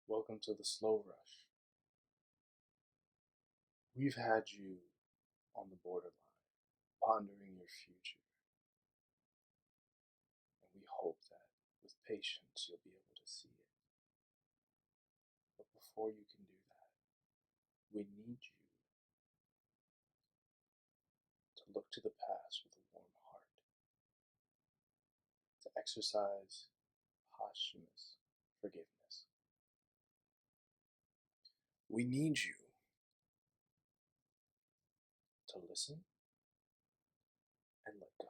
Welcome to the slow rush. We've had you on the borderline, pondering your future, and we hope that with patience you'll be able to see it. But before you can do that, we need you to look to the past with a warm heart, to exercise posthumous forgiveness. We need you to listen and let go.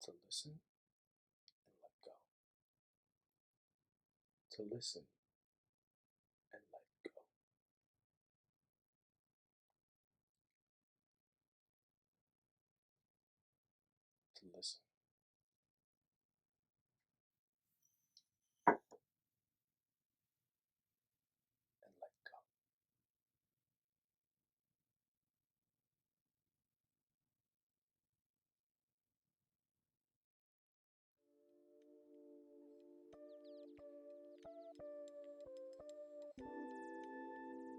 To listen and let go. To listen and let go. To listen and let go.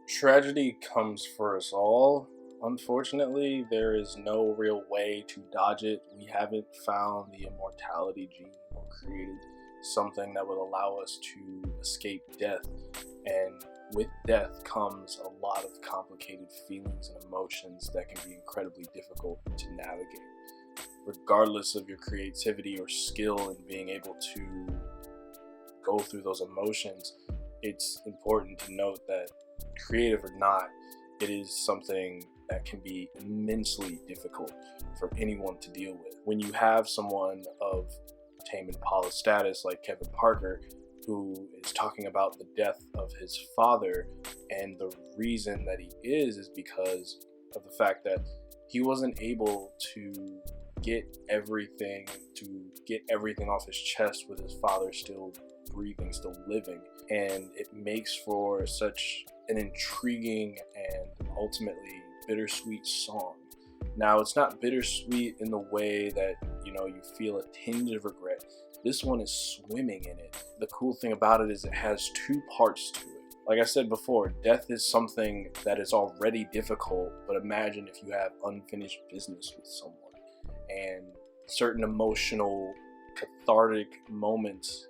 Tragedy comes for us all. Unfortunately, there is no real way to dodge it. We haven't found the immortality gene or created something that would allow us to escape death. And with death comes a lot of complicated feelings and emotions that can be incredibly difficult to navigate. Regardless of your creativity or skill in being able to go through those emotions, it's important to note that, creative or not, it is something that can be immensely difficult for anyone to deal with. When you have someone of Tame Impala status like Kevin Parker, who is talking about the death of his father, and the reason that he is because of the fact that he wasn't able to get everything off his chest with his father still breathing, still living. And it makes for such an intriguing and ultimately bittersweet song. Now, it's not bittersweet in the way that, you feel a tinge of regret. This one is swimming in it. The cool thing about it is it has two parts to it. Like I said before, death is something that is already difficult, but imagine if you have unfinished business with someone and certain emotional, cathartic moments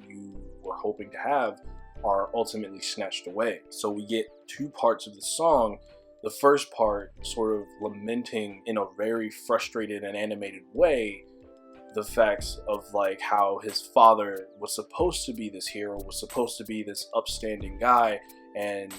you were hoping to have are ultimately snatched away. So we get two parts of the song. The first part sort of lamenting in a very frustrated and animated way the facts of like how his father was supposed to be this hero, was supposed to be this upstanding guy, and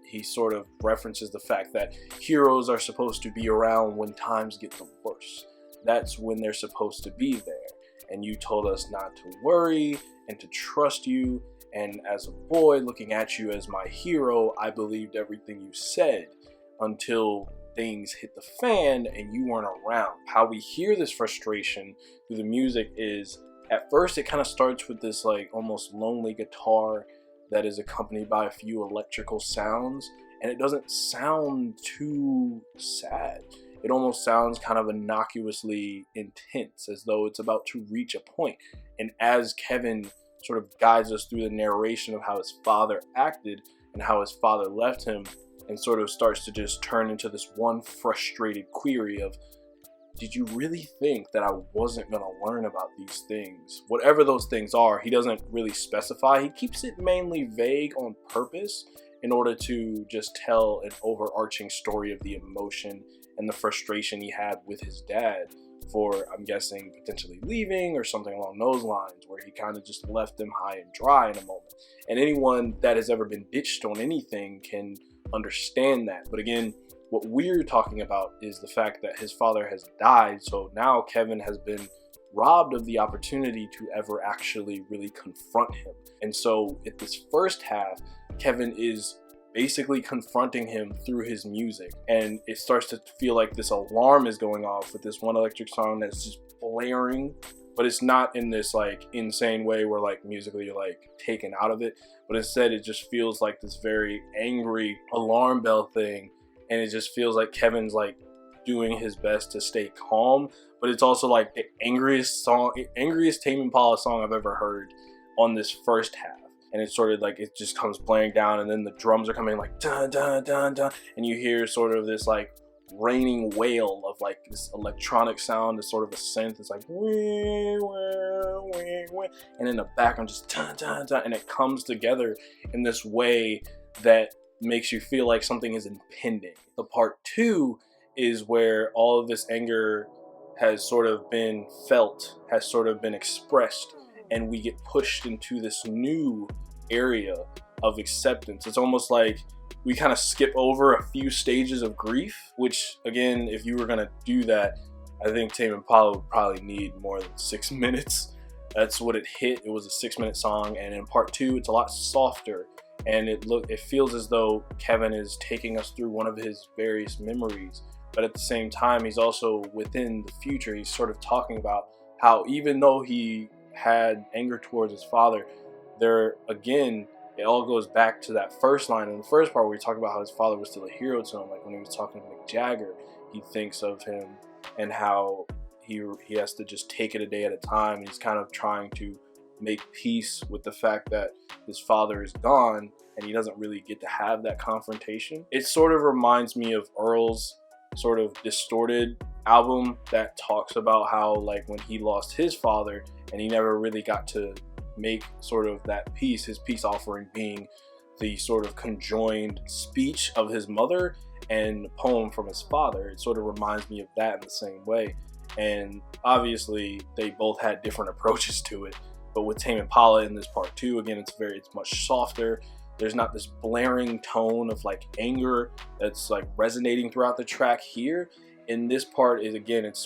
he sort of references the fact that heroes are supposed to be around when times get the worst. That's when they're supposed to be there. And you told us not to worry and to trust you. And as a boy looking at you as my hero, I believed everything you said until things hit the fan and you weren't around. How we hear this frustration through the music is, at first it kind of starts with this like almost lonely guitar that is accompanied by a few electrical sounds, and it doesn't sound too sad. It almost sounds kind of innocuously intense, as though it's about to reach a point. And as Kevin sort of guides us through the narration of how his father acted and how his father left him, and sort of starts to just turn into this one frustrated query of, did you really think that I wasn't going to learn about these things? Whatever those things are, he doesn't really specify. He keeps it mainly vague on purpose in order to just tell an overarching story of the emotion and the frustration he had with his dad for, I'm guessing, potentially leaving or something along those lines, where he kind of just left him high and dry in a moment. And anyone that has ever been ditched on anything can understand that. But again, what we're talking about is the fact that his father has died, so now Kevin has been robbed of the opportunity to ever actually really confront him. And so at this first half, Kevin is basically confronting him through his music, and it starts to feel like this alarm is going off with this one electric song that's just blaring, but it's not in this like insane way where like musically you're like taken out of it, but instead it just feels like this very angry alarm bell thing, and it just feels like Kevin's like doing his best to stay calm, but it's also like the angriest Tame Impala song I've ever heard on this first half. and it's sort of like it just comes blaring down, and then the drums are coming like dun dun dun dun, and you hear sort of this like raining wail of like this electronic sound. It's sort of a synth. It's like wee, wee, wee, wee. And in the background just dun dun dun, and it comes together in this way that makes you feel like something is impending. The part 2 is where all of this anger has sort of been felt, has sort of been expressed, and we get pushed into this new area of acceptance. It's almost like we kind of skip over a few stages of grief, which again, if you were gonna do that, I think Tame Impala would probably need more than 6 minutes. That's what it hit. It was a 6-minute song, and in part 2, it's a lot softer, and it feels as though Kevin is taking us through one of his various memories, but at the same time, he's also within the future. He's sort of talking about how even though he had anger towards his father, there again, it all goes back to that first line in the first part where he talked about how his father was still a hero to him. Like when he was talking to Mick Jagger, he thinks of him and how he has to just take it a day at a time. He's kind of trying to make peace with the fact that his father is gone and he doesn't really get to have that confrontation. It sort of reminds me of Earl's sort of Distorted album that talks about how like when he lost his father and he never really got to make sort of that peace, his peace offering being the sort of conjoined speech of his mother and the poem from his father. It sort of reminds me of that in the same way. And obviously they both had different approaches to it, but with Tame Impala in this part 2, again, it's much softer. There's not this blaring tone of like anger that's like resonating throughout the track. Here in this part is again, it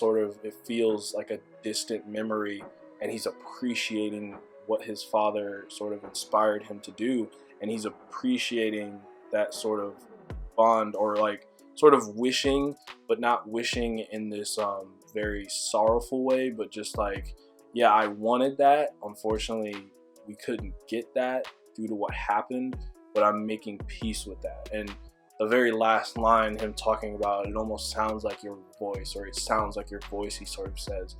feels like a distant memory, and he's appreciating what his father sort of inspired him to do, and he's appreciating that sort of bond, or like sort of wishing, but not wishing in this very sorrowful way, but just like, yeah, I wanted that. Unfortunately, we couldn't get that due to what happened, but I'm making peace with that. And the very last line, him talking about it almost sounds like your voice, or it sounds like your voice, he sort of says,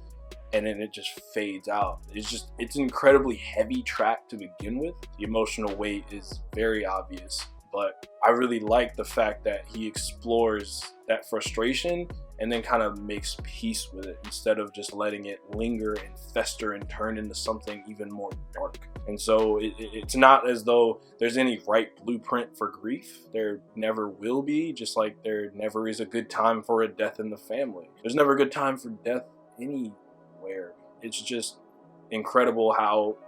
and then it just fades out. It's an incredibly heavy track to begin with. The emotional weight is very obvious, but I really like the fact that he explores that frustration and then kind of makes peace with it instead of just letting it linger and fester and turn into something even more dark. And so it's not as though there's any right blueprint for grief. There never will be, just like there never is a good time for a death in the family. There's never a good time for death anywhere. It's just incredible how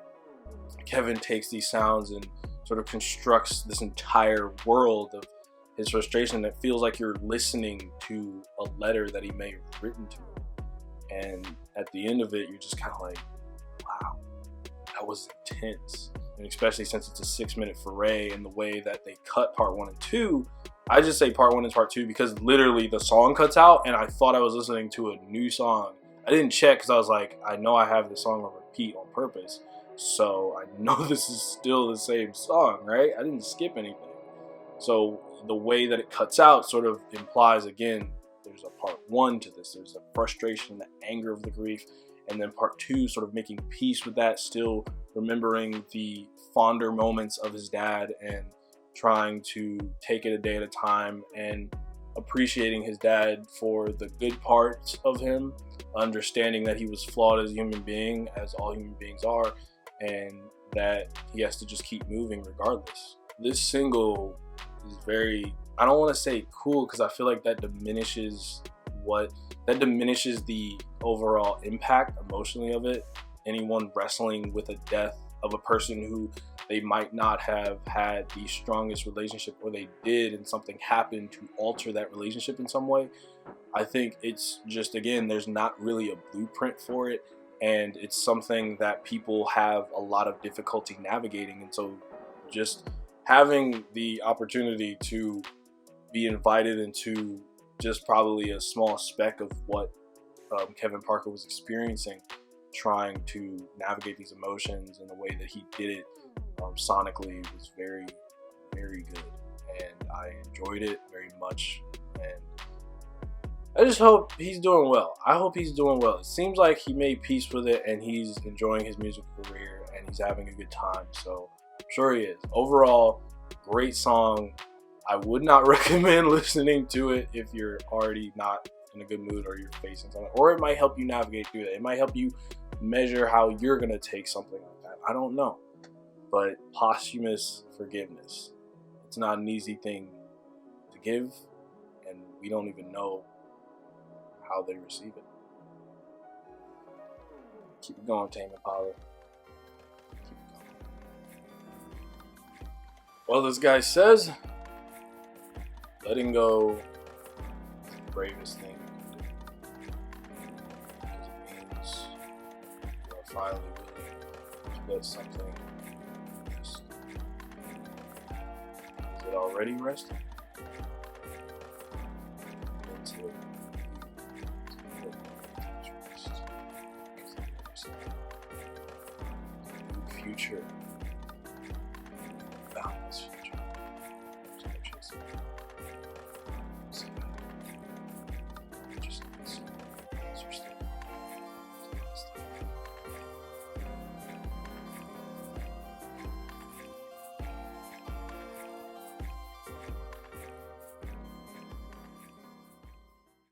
Kevin takes these sounds and sort of constructs this entire world of his frustration that feels like you're listening to a letter that he may have written to him. And at the end of it, you're just kind of like, wow, that was intense. And especially since it's a 6-minute foray, and the way that they cut part 1 and 2, I just say part 1 and part 2 because literally the song cuts out and I thought I was listening to a new song. I didn't check because I was like, I know I have the song on repeat on purpose, so I know this is still the same song, right? I didn't skip anything. So the way that it cuts out sort of implies, again, there's a part 1 to this. There's the frustration, the anger of the grief, and then part 2 sort of making peace with that, still remembering the fonder moments of his dad and trying to take it a day at a time and appreciating his dad for the good parts of him, understanding that he was flawed as a human being, as all human beings are, and that he has to just keep moving regardless. This single is very, I don't want to say cool because I feel like that diminishes the overall impact emotionally of it. Anyone wrestling with a death of a person who they might not have had the strongest relationship, or they did and something happened to alter that relationship in some way. I think it's just, again, there's not really a blueprint for it, and it's something that people have a lot of difficulty navigating. And so just having the opportunity to be invited into just probably a small speck of what Kevin Parker was experiencing, trying to navigate these emotions in the way that he did it sonically, was very, very good, and I enjoyed it very much. And I just hope he's doing well. I hope he's doing well. It seems like he made peace with it, and he's enjoying his music career, and he's having a good time. So Sure he is. Overall, great song. I would not recommend listening to it if you're already not in a good mood or you're facing something. Or it might help you navigate through that. It might help you measure how you're going to take something like that. I don't know. But posthumous forgiveness. It's not an easy thing to give, and we don't even know how they receive it. Keep it going, Tame Impala. Keep it going. Well, this guy says, letting go is the bravest thing you can do. Because it means you are finally willing to let something rest. Is it already resting? Until you put it to rest. Because the new future